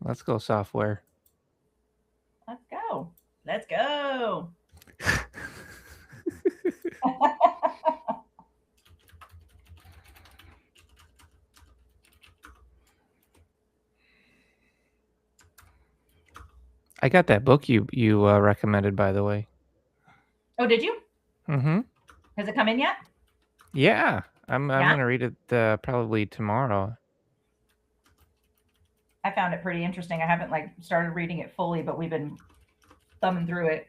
Let's go software. Let's go. Let's go. I got that book you recommended, by the way. Oh, did you? Mm-hmm. Has it come in yet? Yeah, I'm Yeah. gonna read it probably tomorrow. I found it pretty interesting. I haven't like started reading it fully, but we've been thumbing through it,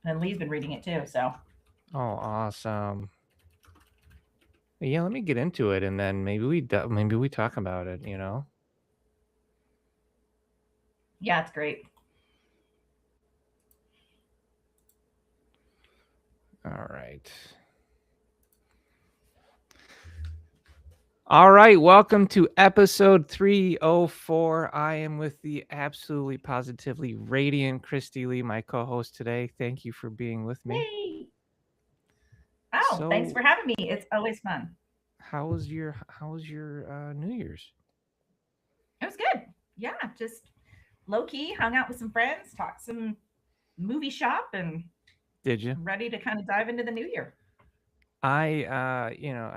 and Lee's been reading it too. So Oh, awesome. Yeah, let me get into it, and then maybe we talk about it. yeah, it's great. All right. All right, welcome to episode 304. I am with the absolutely positively radiant Christy Lee, my co-host today. Thank you for being with me. Yay! Oh, thanks for So, having me. It's always fun. how was your New Year's? It was good. Yeah, just low key, hung out with some friends, talked some movie shop, and Did you? ready to kind of dive into the new year. I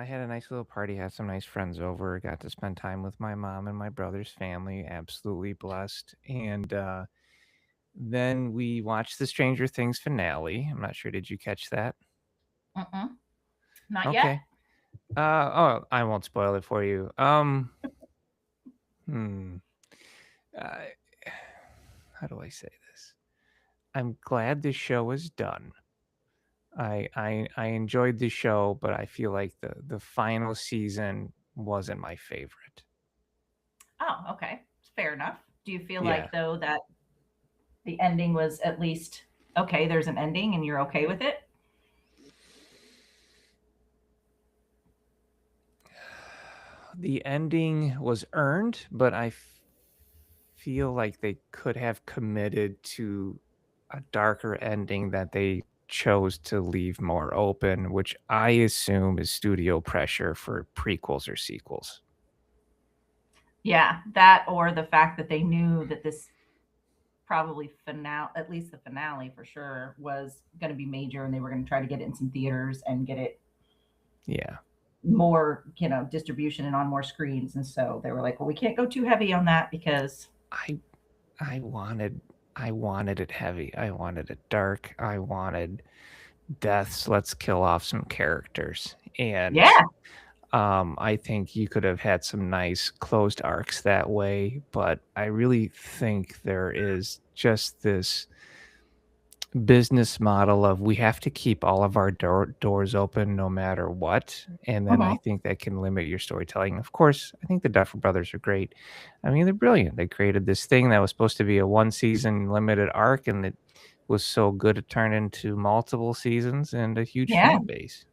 had a nice little party, had some nice friends over, got to spend time with my mom and my brother's family, absolutely blessed. And then we watched the Stranger Things finale. I'm not sure, did you catch that? Mm-mm, not yet. Okay. I won't spoil it for you. Hmm. Uh, how do I say this? I'm glad the show is done. I enjoyed the show, but I feel like the final season wasn't my favorite. Oh, okay. Fair enough. Do you feel Yeah. like though that the ending was at least okay, there's an ending and you're okay with it? The ending was earned, but feel like they could have committed to a darker ending that they chose to leave more open, which I assume is studio pressure for prequels or sequels. Yeah, that or the fact that they knew that this probably finale, at least the finale for sure, was going to be major and they were going to try to get it in some theaters and get it Yeah. more, distribution and on more screens. And so they were like, well, we can't go too heavy on that because, I I wanted I wanted it heavy. I wanted it dark. I wanted deaths. Let's kill off some characters. And yeah, I think you could have had some nice closed arcs that way, but I really think there is just this business model of we have to keep all of our doors open no matter what, and then I uh-huh. think that can limit your storytelling. Of course, I think the Duffer Brothers are great. I mean, they're brilliant. They created this thing that was supposed to be a one season limited arc, and it was so good it turned into multiple seasons and a huge Yeah, fan base.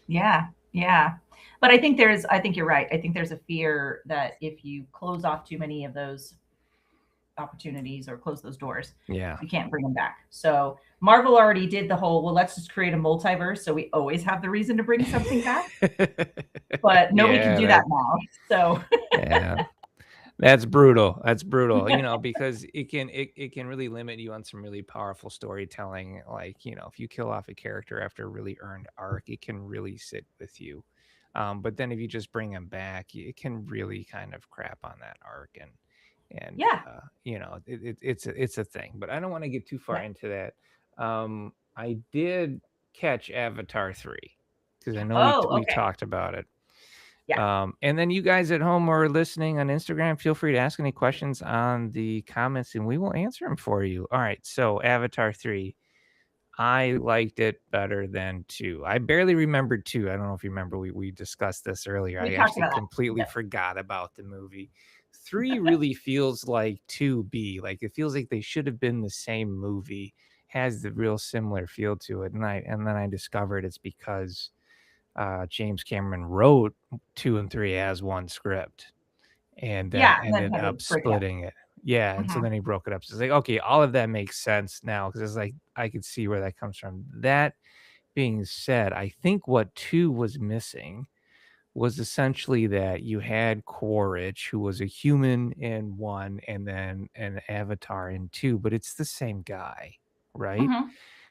yeah, yeah. But I think you're right. I think there's a fear that if you close off too many of those opportunities or close those doors, Yeah. you can't bring them back. So Marvel already did the whole, well, let's just create a multiverse so we always have the reason to bring something back. But nobody can Yeah, do that now. So yeah. That's brutal. That's brutal. Because it can really limit you on some really powerful storytelling. Like, if you kill off a character after a really earned arc, it can really sit with you. But then if you just bring them back, it can really kind of crap on that arc, and yeah, it's a thing. But I don't want to get too far yeah. into that. I did catch Avatar 3 because I know Oh, we okay. talked about it. Yeah. And then you guys at home or listening on Instagram, feel free to ask any questions on the comments and we will answer them for you. All right. So, Avatar 3, I liked it better than 2. I barely remembered 2. I don't know if you remember, we discussed this earlier. We I talked actually about that. completely Yep. forgot about the movie. 3 really feels like 2B. Like it feels like they should have been the same movie, has the real similar feel to it. And then I discovered it's because James Cameron wrote 2 and 3 as one script and then Yeah. And then ended had to up break it up. splitting it. Yeah, and so Mhm. then he broke it up. So it's like, okay, all of that makes sense now because it's like I could see where that comes from. That being said, I think what 2 was missing was essentially that you had Quaritch, who was a human in 1 and then an avatar in 2, but it's the same guy, right? Mhm.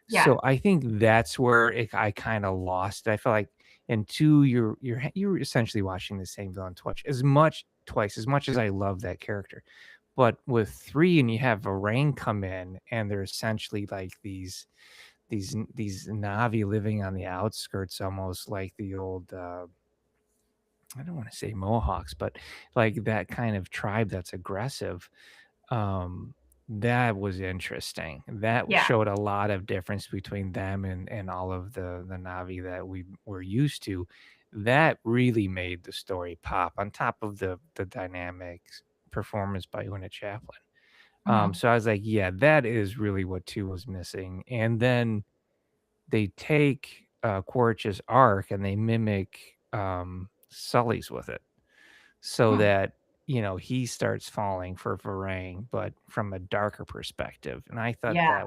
Yeah. So I think that's where I kinda lost. I feel like in 2, you're essentially watching the same villain twice as much as I love that character. But with 3 and you have Varang come in, and they're essentially like these Na'vi living on the outskirts, almost like the old, I don't wanna say Mohawks, but like that kind of tribe that's aggressive. um, that was interesting. That Yeah. showed a lot of difference between them and all of the Na'vi that we were used to. That really made the story pop on top of the dynamics performance by Una Chaplin. Mhm. So I was like, yeah, that is really what 2 was missing. And then they take, Quaritch's arc and they mimic, Sully's with it so Hmm. that, he starts falling for Varang, but from a darker perspective, and Yeah.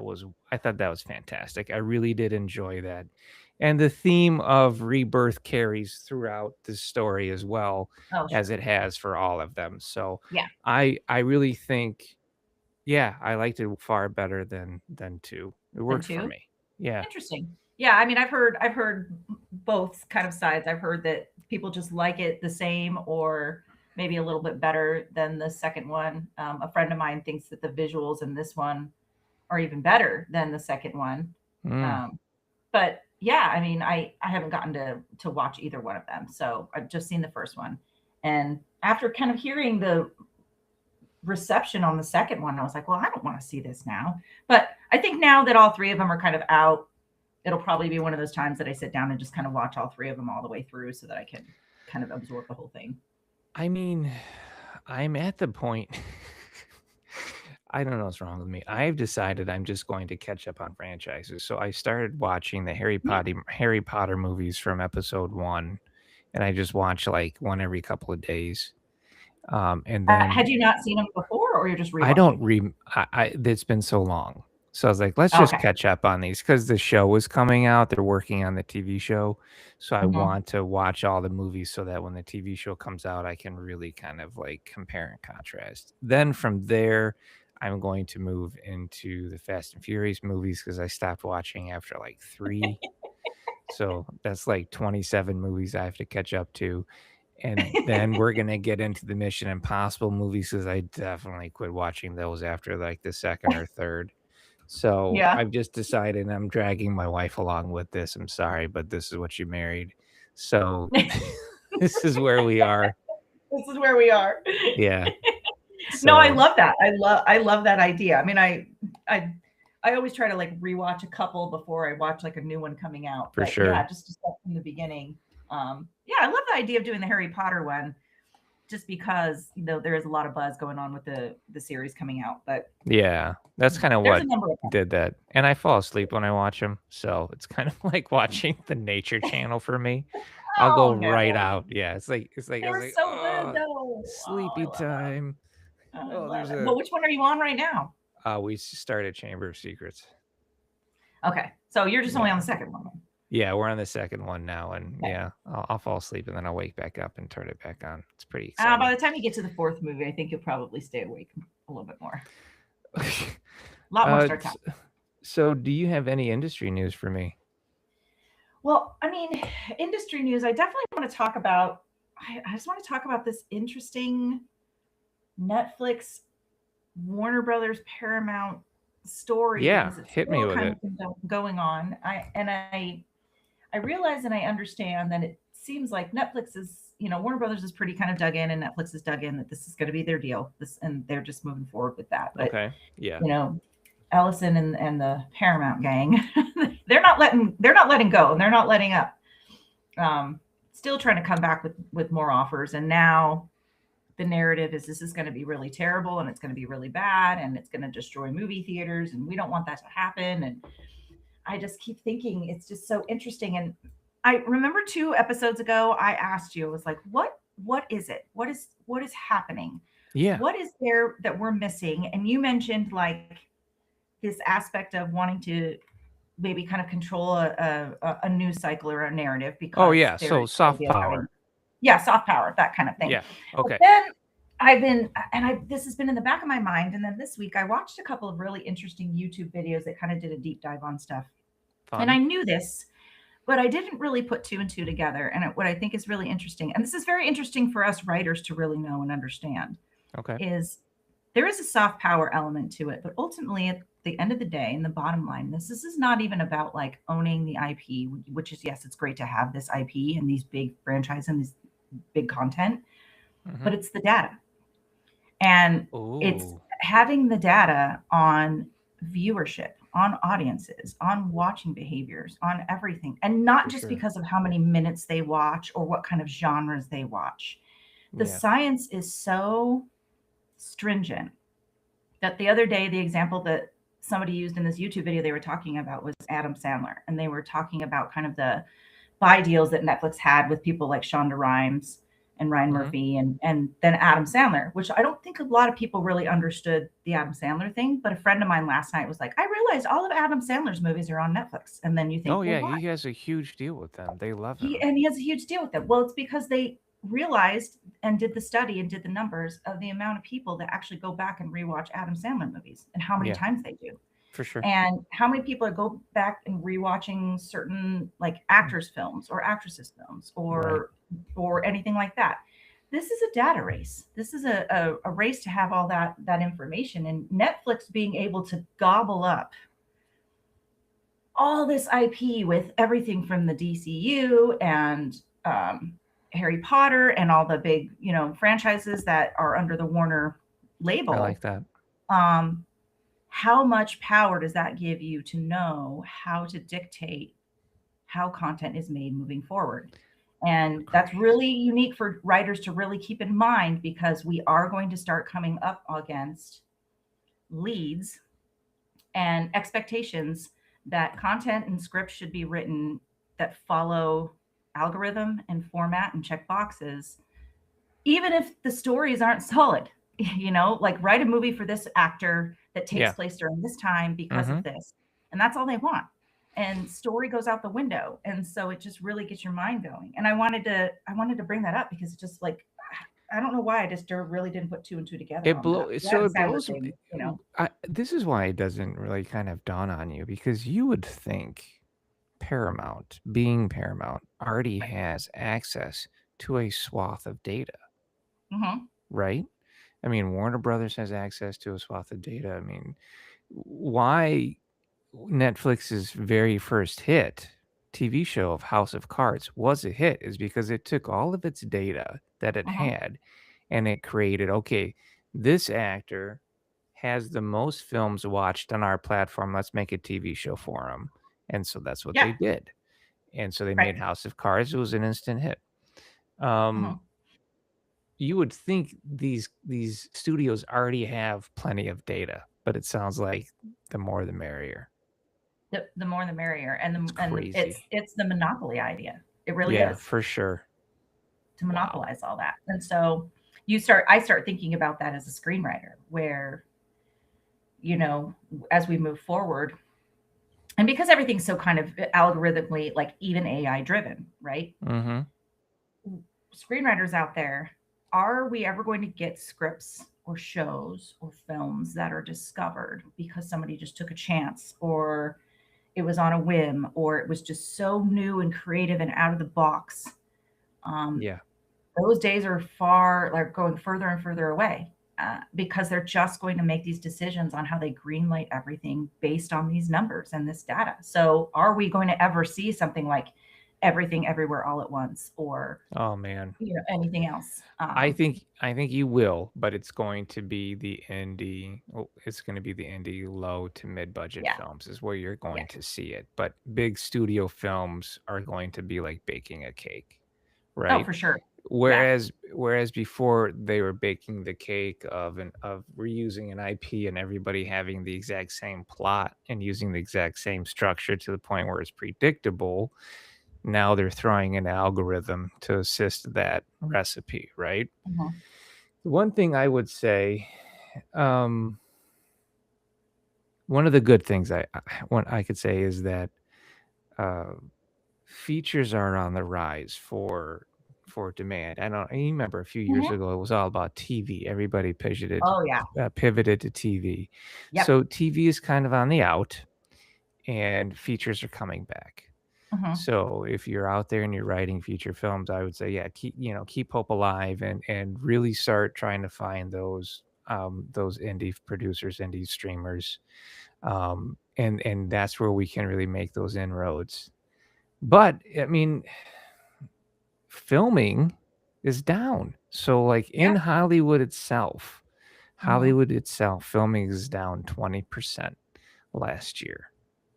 I thought that was fantastic. I really did enjoy that. And the theme of rebirth carries throughout the story as well Oh, as sure. it has for all of them. So Yeah. I really think, yeah, I liked it far better than 2. It Then worked for 2? me. Yeah. Interesting. Yeah, I mean, I've heard both kind of sides. I've heard that people just like it the same or maybe a little bit better than the second one. A friend of mine thinks that the visuals in this one are even better than the second one. Mm. Um, but yeah, I mean, I haven't gotten to watch either one of them, so I've just seen the first one. And after kind of hearing the reception on the second one, I was like, well, I don't want to see this now. But I think now that all three of them are kind of out, it'll probably be one of those times that I sit down and just kind of watch all three of them all the way through so that I can kind of absorb the whole thing. I mean, I'm at the point I don't know what's wrong with me. I've decided I'm just going to catch up on franchises. So I started watching the Yeah. Harry Potter movies from episode 1, and I just watch, like, 1 every couple of days. And Had then you not seen them before, or you're just I don't rewatching? I it's been so long. So I was like, "Let's just Okay. catch up on these because the show was coming out, they're working on the TV show, so I Hmm. want to watch all the movies so that when the TV show comes out, I can really kind of, like, compare and contrast. Then from there, I'm going to move into the Fast and Furious movies because I stopped watching after, like, 3. So that's, like, 27 movies I have to catch up to. And then we're gonna get into the Mission Impossible movies because I definitely quit watching those after, like, the 2nd or 3rd. So, Yeah. I've just decided I'm dragging my wife along with this. I'm sorry, but this is what you married. So, this is where we are. This is where we are. Yeah. No, I So, love that. I love that idea. I mean, I I always try to like rewatch a couple before I watch like a new one coming out. for But yeah, sure. just to start from the beginning. Yeah, I love the idea of doing the Harry Potter one just because there is a lot of buzz going on with the series coming out. But Yeah. That's kinda there's a what number of them. did that. And I fall asleep when I watch them, so it's kind of like watching the Nature Channel for me. I'll go Oh right no, out. Yeah, it's like they I was were like, so good "Oh, though. Oh, I sleepy love them. time." Oh, I Oh, love there's it. a Well, which one are you on right now? we started Chamber of Secrets. Okay, so you're just only on Yeah. the second one. Then. Yeah, we're on the 2nd one now, and Okay. yeah, I'll fall asleep and then I'll wake back up and turn it back on. It's pretty By exciting. the time you get to the fourth movie, I think you'll probably stay awake a little bit more. A lot more starts S happening. so do you have any industry news for me? Well, I mean, industry news. I definitely want to talk about. I just want to talk about this interesting Netflix, Warner Brothers, Paramount story Yeah, because it's hit me still with kind it. of going on. I realize and I understand that it seems like Netflix is, Warner Brothers is pretty kind of dug in, and Netflix is dug in that this is going to be their deal. This and they're just moving forward with that. But Okay. Yeah. you know, Ellison and the Paramount gang, they're not letting go, and they're not letting up. Still trying to come back with more offers, and now the narrative is this is going to be really terrible and it's going to be really bad and it's going to destroy movie theaters and we don't want that to happen. And I just keep thinking it's just so interesting. And I remember 2 episodes ago, I asked you, I was like, what is it? What is happening? Yeah. What is there that we're missing? And you mentioned like this aspect of wanting to maybe kind of control a news cycle or a narrative Oh, because yeah, there so is the soft idea of having power. Yeah, soft power, that kind of thing. Yeah. But Okay. then this has been in the back of my mind. And then this week I watched a couple of really interesting YouTube videos that kind of did a deep dive on stuff. And I Fun. knew this, but I didn't really put two and two together. And what I think is really interesting, and this is very interesting for us writers to really know and understand, Okay. is there is a soft power element to it, but ultimately at the end of the day, and the bottom line, this is not even about like owning the IP, which is, yes, it's great to have this IP and these big franchise and this big content, Mm-hmm. but it's the data. And it's Oh, having the data on viewership, on audiences, on watching behaviors, on everything. And not for just sure. because of how many minutes they watch or what kind of genres they watch. The Yeah. science is so stringent that the other day, the example that somebody used in this YouTube video they were talking about was Adam Sandler. And they were talking about kind of the buy deals that Netflix had with people like Shonda Rhimes and Ryan Mm-hmm. Murphy and then Adam Sandler, which I don't think a lot of people really understood the Adam Sandler thing. But a friend of mine last night was like, I realized all of Adam Sandler's movies are on Netflix. And then you think, Oh well, yeah, why? he has a huge deal with them. They love He him. and he has a huge deal with them. Well, it's because they realized and did the study and did the numbers of the amount of people that actually go back and rewatch Adam Sandler movies and how many Yeah, times they do for sure. and how many people go back and rewatching certain like Mm. actors films or actresses films Right. or anything like that. This is a data race. This is a race to have all that information, and Netflix being able to gobble up all this IP with everything from the DCU and Harry Potter and all the big franchises that are under the Warner I like label. that. um, how much power does that give you to know how to dictate how content is made moving forward? And that's Crazy. really unique for writers to really keep in mind because we are going to start coming up against leads and expectations that content and scripts should be written that follow algorithm and format and check boxes, even if the stories aren't solid. Like write a movie for this actor that takes Yeah. place during this time because Mm-hmm. of this. And that's all they want. And story goes out the window. And so it just really gets your mind going. And I wanted to bring that up because it's just like I don't know why I just really didn't put two and two together It on the blow so Adam it Sandler blows thing. this is why it doesn't really kind of dawn on you because you would think Paramount, being Paramount, already has access to a swath of data, Hmm. right? I mean, Warner Brothers has access to a swath of data. I mean, why Netflix's very first hit TV show of House of Cards was a hit is because it took all of its data that it Hmm. had and it created, okay, this actor has the most films watched on our platform. Let's make a TV show for him. And so that's what Yeah. they did. And so they Right. made House of Cards. It was an instant hit. Um, Hmm. you would think these studios already have plenty of data, but it sounds like the more the merrier. The more the merrier. And It's crazy. it's the monopoly idea. It really Yeah, is, for sure. to Wow. monopolize all that. And so I start thinking about that as a screenwriter, where, you know, as we move forward, and because everything's so kind of algorithmically, like even AI driven, right? Mhm. Screenwriters out there, are we ever going to get scripts or shows or films that are discovered because somebody just took a chance, or it was on a whim, or it was just so new and creative and out of the box? Um, Yeah. those days are far, like going further and further away, because they're just going to make these decisions on how they greenlight everything based on these numbers and this data. So, are we going to ever see something like Everything Everywhere All at Once, or Oh, man. anything else? I think you will, but it's going to be the it's gonna be the indie low to mid-budget Yeah, films is where you're yeah. going to see it, but big studio films are going to be like baking a cake, Oh, right? for sure. Yeah. Whereas before they were baking the cake of reusing an IP and everybody having the exact same plot and using the exact same structure to the point where it's predictable, now they're throwing an algorithm to assist that recipe, right? Mhm. One thing I would say, um, one of the good things what I could say is that uh, features are on the rise for for demand. I remember a few years Mhm. ago, it was all about TV. Everybody Oh, yeah. pivoted to TV. Yep. So TV is kind of on the out, and features are coming back. Mhm. So if you're out there and you're writing feature films, I would say, yeah, keep hope alive and really start trying to find those indie producers, indie streamers, and that's where we can really make those inroads. But I mean, filming is down. So like in Yeah. Mhm. Hollywood itself, filming is down 20% last year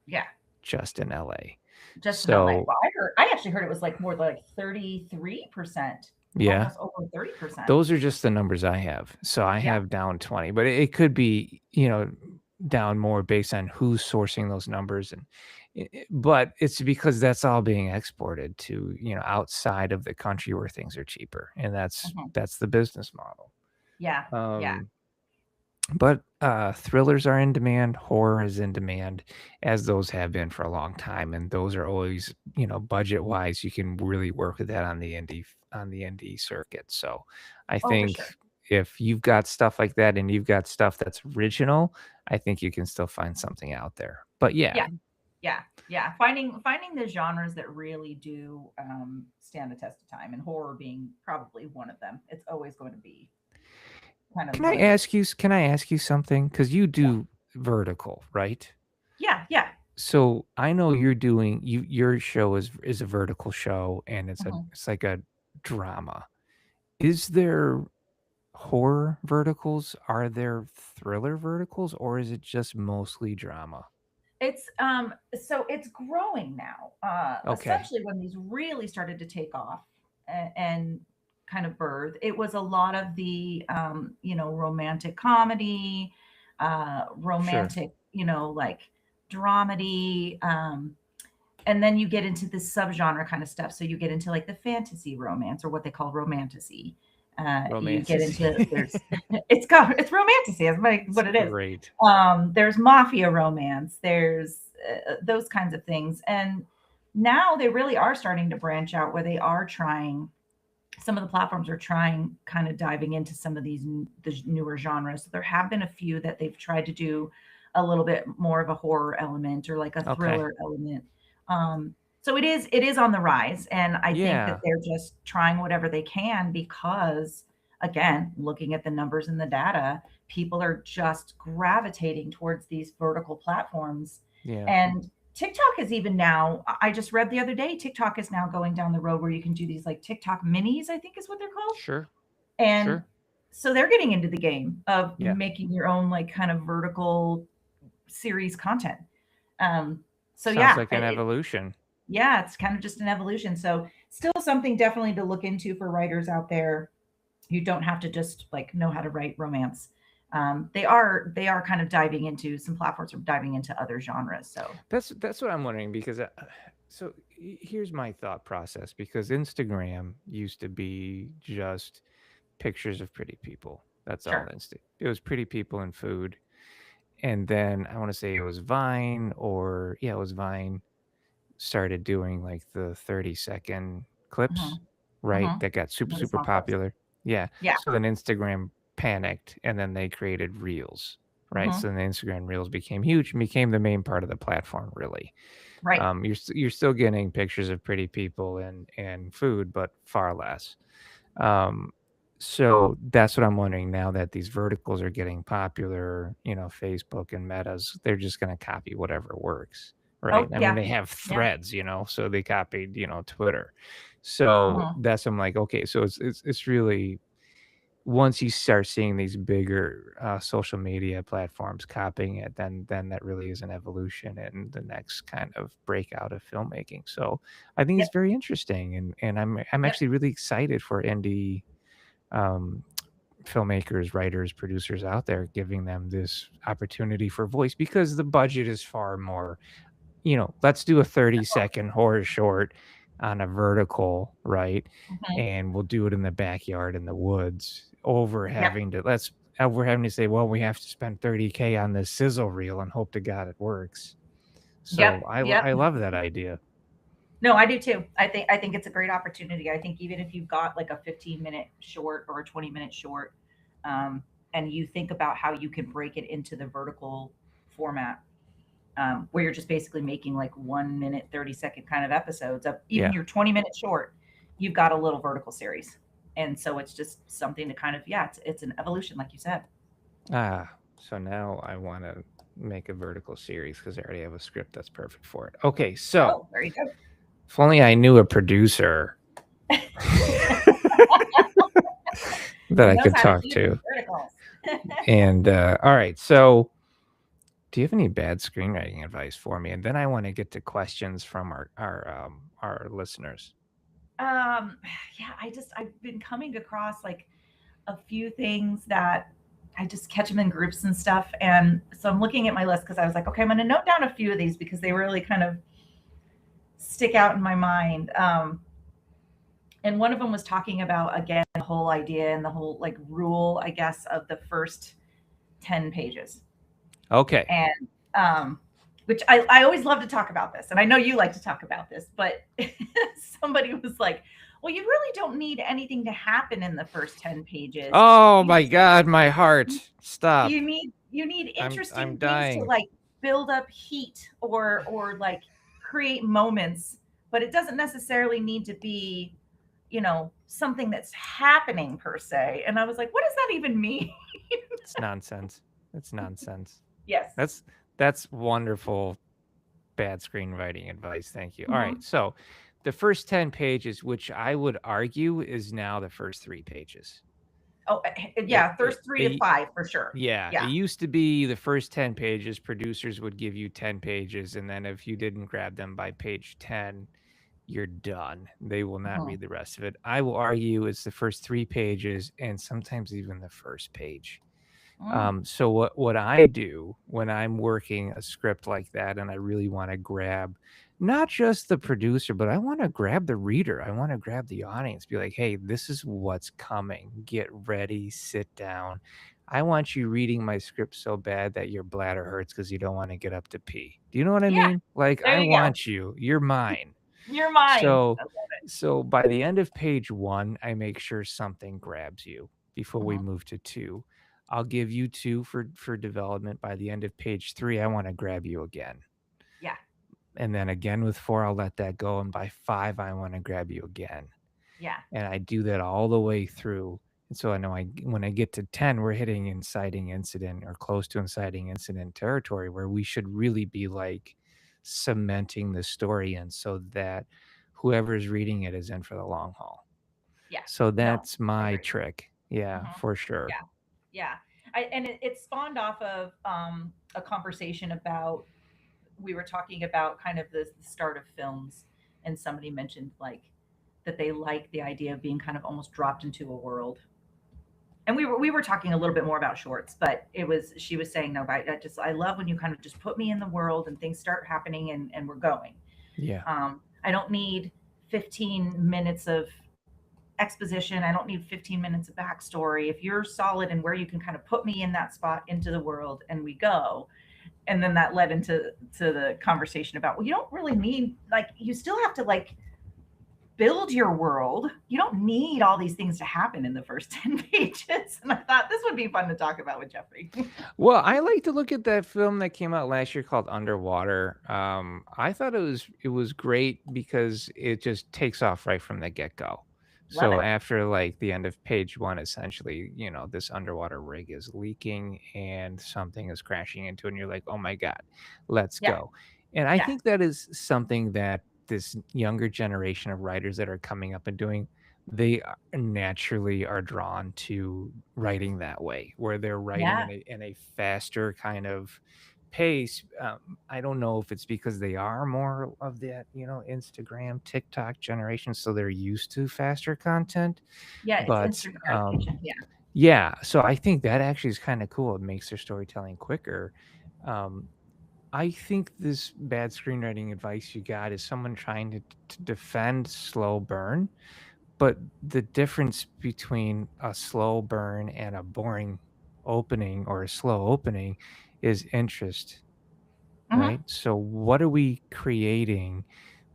Yeah. just in LA. Just in LA. So Well, I actually heard it was, like, more like 33%, yeah, almost over 30%. those are just the numbers I have. So I Yeah. have down 20, but it could be, down more based on who's sourcing those numbers but it's because that's all being exported to, outside of the country where things are cheaper. And that's Mhm. that's the business model. Yeah. Yeah. Um but thrillers are in demand, horror is in demand, as those have been for a long time, and those are always, budget wise, you can really work with that on the indie circuit. So I Oh, for think sure. if you've got stuff like that and you've got stuff that's original, I think you can still find something out there. But yeah, Yeah. Yeah. Yeah. Finding the genres that really do, stand the test of time, and horror being probably one of them. It's always going to be kind of what can I ask you something? Because you Yeah. do vertical, right? Yeah. Yeah. So I know your show is a vertical show and Mhm. it's like a drama. Is there horror verticals? Are there thriller verticals, or is it just mostly drama? So it's growing now. Okay, Essentially when these really started to take off and kind of birth, it was a lot of the romantic comedy, sure. romantic, like dramedy, and then you get into this subgenre kind of stuff. So you get into like the fantasy romance, or what they call romantasy. You get Romanticy. into it's romantasy. That's It's what it is. great. There's mafia romance. There's those kinds of things, and now they really are starting to branch out, where they are trying. Some of the platforms are trying, kind of diving into some of the newer genres. So there have been a few that they've tried to do a little bit more of a horror element, or like a Okay. thriller element. So it is on the rise, and I think that Yeah. they're just trying whatever they can, because again, looking at the numbers and the data, people are just gravitating towards these vertical platforms. Yeah. And TikTok is even now, I just read the other day, TikTok is now going down the road where you can do these like TikTok minis, I think is what they're called. Sure. And Sure. so they're getting into the game of Yeah. making your own like kind of vertical series content. Um, so Sounds yeah, like an evolution. yeah, it's kind of just an evolution. So still something definitely to look into for writers out there. You don't have to just like know how to write romance. They are kind of diving into, some platforms are diving into other genres. So That's what I'm wondering because here's my thought process because Instagram used to be just pictures of pretty people. That's all sure. it was pretty people and food. And then I want to say it was Vine or yeah, it was Vine started doing like the 30-second clips, Hmm. right? Hmm. That got super, Really super small clips. popular. Yeah. Yeah. So then Instagram panicked and then they created Reels, right? So Hmm. then the Instagram Reels became huge and became the main part of the platform, really. Right. You're still getting pictures of pretty people and food, but far less. Um, so that's what I'm wondering now that these verticals are getting popular, Facebook and Metas, they're just going to copy whatever works, right? Oh I mean, yeah. they have Yeah. threads, so they copied, Twitter. So Hmm. that's I'm like, okay, so it's really once you start seeing these bigger social media platforms copying it, then that really is an evolution and the next kind of breakout of filmmaking. So I think it's Yep. very interesting, and I'm Yep. actually really excited for indie um, filmmakers, writers, producers out there, giving them this opportunity for voice because the budget is far more, let's do a 30-second horror short on a vertical, right? Hmm. And we'll do it in the backyard in the woods over Yep. we're having to say, well, we have to spend 30K on this sizzle reel and hope to God it works. Yep. So Yep. I love that idea. No, I do too. I think it's a great opportunity. I think even if you've got like a 15-minute short or a 20-minute short, um, and you think about how you can break it into the vertical format, where you're just basically making like 1 minute, 30-second kind of episodes of even Yeah. your 20-minute short, you've got a little vertical series. And so it's just something to kind of, yeah, it's an evolution, like you said. So now I want to make a vertical series because I already have a script that's perfect for it. Okay, so Oh, there you go. if only I knew a producer that Who I knows could how to talk do these to. verticals? And all right, so do you have any bad screenwriting advice for me? And then I want to get to questions from our listeners. um, yeah, I've been coming across like a few things that I just catch them in groups and stuff. And so I'm looking at my list because I was like, okay, I'm going to note down a few of these because they really kind of stick out in my mind. And one of them was talking about, again, the whole idea and the whole like rule, I guess, of the first 10 pages. Okay. And which I always love to talk about this. And I know you like to talk about this, but somebody was like, well, you really don't need anything to happen in the first 10 pages. Oh You my just God, my heart. Stop. you need I'm interesting things to dying. like build up heat or like create moments, but it doesn't necessarily need to be, something that's happening per se. And I was like, what does that even mean? It's nonsense. It's nonsense. Yes. That's wonderful bad screenwriting advice. Thank you. All right. Mhm. So the first 10 pages, which I would argue is now the first 3 pages. Oh, It, yeah, it, first 3 to it 5 for sure. Yeah, it Yeah. used to be the first 10 pages, producers would give you 10 pages, and then if you didn't grab them by page 10, you're done. They will not Mhm. read the rest of it. I will argue it's the first 3 pages and sometimes even the first page. Mm. So what I do when I'm working a script like that and I really want to grab not just the producer, but I want to grab the reader. I want to grab the audience, be like, hey, this is what's coming. Get ready, sit down. I want you reading my script so bad that your bladder hurts because you don't want to get up to pee. Do you know what I Yeah, mean? Like, there I you go. want you. You're mine. You're mine. So I love it. so by the end of page 1, I make sure something grabs you before we Mhm. move to 2. I'll give you 2 for development. By the end of page 3, I wanna grab you again. Yeah. And then again with 4, I'll let that go, and by 5, I wanna grab you again. Yeah. And I do that all the way through. And so I know when I get to 10, we're hitting inciting incident or close to inciting incident territory where we should really be like cementing the story in so that whoever is reading it is in for the long haul. Yeah. So No, that's I my agree. trick. Yeah, Mhm. for sure. Yeah. Yeah. And it spawned off of a conversation about, we were talking about kind of the start of films, and somebody mentioned like that they like the idea of being kind of almost dropped into a world. And we were talking a little bit more about shorts, but it was she was saying no, but I love when you kind of just put me in the world and things start happening and we're going. Yeah. I don't need 15 minutes of exposition. I don't need 15 minutes of backstory. If you're solid and where you can kind of put me in that spot into the world and we go. And then that led to the conversation about, well, you don't really need, like, you still have to like build your world. You don't need all these things to happen in the first 10 pages. And I thought this would be fun to talk about with Jeffrey. Well, I like to look at that film that came out last year called Underwater. I thought it was great because it just takes off right from the get-go. Love So it. after like the end of page 1, essentially, this underwater rig is leaking and something is crashing into it, and you're like, "Oh my God, let's Yeah. go." And I Yeah. think that is something that this younger generation of writers that are coming up and doing, they naturally are drawn to writing that way, where they're writing Yeah. in a faster kind of pace. I don't know if it's because they are more of that, Instagram, TikTok generation, so they're used to faster content. Yeah. It's But instant gratification. Yeah. yeah, so I think that actually is kind of cool. It makes their storytelling quicker. Um, I think this bad screenwriting advice you got is someone trying to defend slow burn, but the difference between a slow burn and a boring opening or a slow opening is interest, Hmm. right? So what are we creating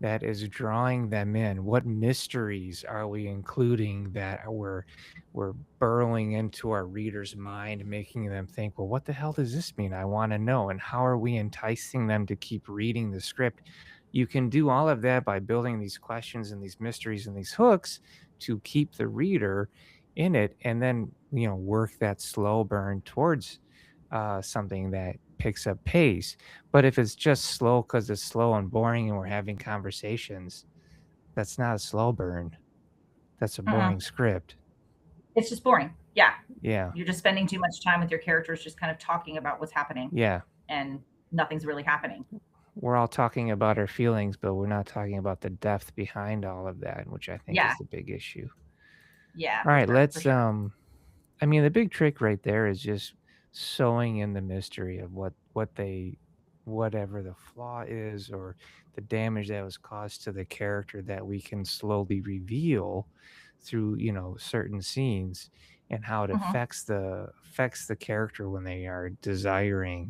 that is drawing them in? What mysteries are we including that we're burrowing into our reader's mind, making them think, well, what the hell does this mean? I want to know. And how are we enticing them to keep reading the script? You can do all of that by building these questions and these mysteries and these hooks to keep the reader in it, and then work that slow burn towards something that picks up pace. But if it's just slow because it's slow and boring and we're having conversations, that's not a slow burn. That's a Uh-uh. boring script. It's just boring. Yeah. Yeah. You're just spending too much time with your characters just kind of talking about what's happening, Yeah. and nothing's really happening. We're all talking about our feelings, but we're not talking about the depth behind all of that, which I think Yeah. is the big issue. Yeah, All for right, sure. For let's sure. I mean, the big trick right there is just sewing in the mystery of whatever the flaw is, or the damage that was caused to the character, that we can slowly reveal through, certain scenes, and how it Hmm. affects the character when they are desiring,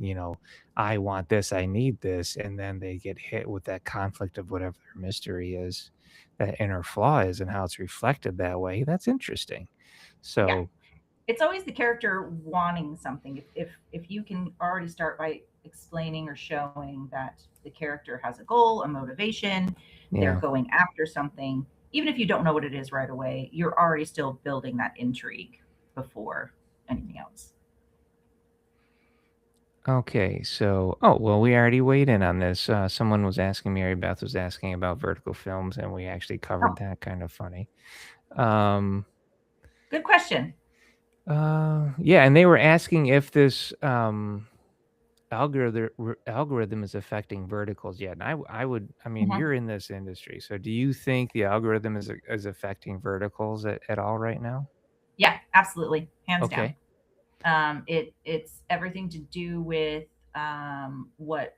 I want this, I need this, and then they get hit with that conflict of whatever their mystery is, that inner flaw is, and how it's reflected that way. That's interesting. Yeah. So, It's always the character wanting something. If you can already start by explaining or showing that the character has a goal, a motivation, they're yeah. going after something, even if you don't know what it is right away, you're already still building that intrigue before anything else. Okay, so well, we already weighed in on this. Someone was asking, Mary Beth was asking about vertical films, and we actually covered Oh, that. Kind of funny. Um, good question. yeah, and they were asking if this algorithm is affecting verticals yet. And I mean, Mhm. you're in this industry, so do you think the algorithm is affecting verticals at all right now? Yeah, absolutely, hands down. Okay. It's everything to do with what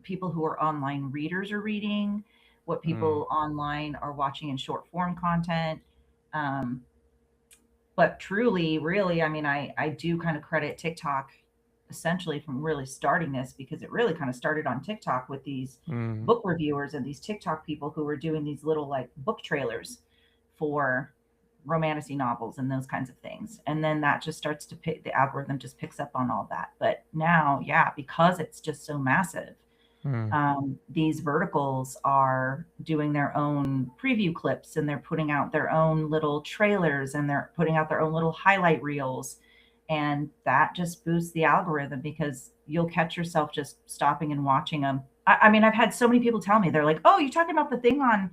people who are online readers are reading, what Mm, people online are watching in short form content. Um, but truly, really, I mean, I do kind of credit TikTok essentially from really starting this, because it really kind of started on TikTok with these mm, book reviewers and these TikTok people who were doing these little like book trailers for romantasy novels and those kinds of things. And then that just starts to pick, the algorithm just picks up on all that. But now, yeah, because it's just so massive, mm. these verticals are doing their own preview clips, and they're putting out their own little trailers, and they're putting out their own little highlight reels. And that just boosts the algorithm, because you'll catch yourself just stopping and watching them. I mean, I've had so many people tell me, they're like, oh, you're talking about the thing on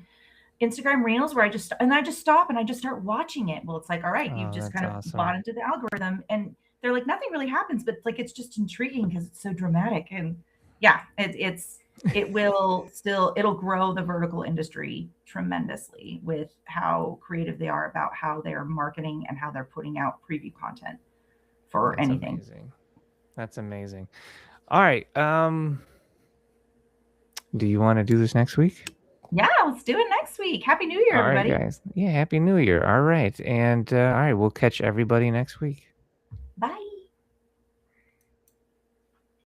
Instagram Reels where I just stop and I just start watching it. Well, it's like, all right, you've Oh, just that's kind of awesome. bought into the algorithm, and they're like, nothing really happens, but like it's just intriguing because it's so dramatic. And yeah, it will still, it'll grow the vertical industry tremendously with how creative they are about how they're marketing and how they're putting out preview content for That's anything. amazing. That's amazing. All right. Do you want to do this next week? Yeah, let's do it next week. Happy New Year, All right, everybody. guys. Yeah, happy New Year. All right. And all right, we'll catch everybody next week.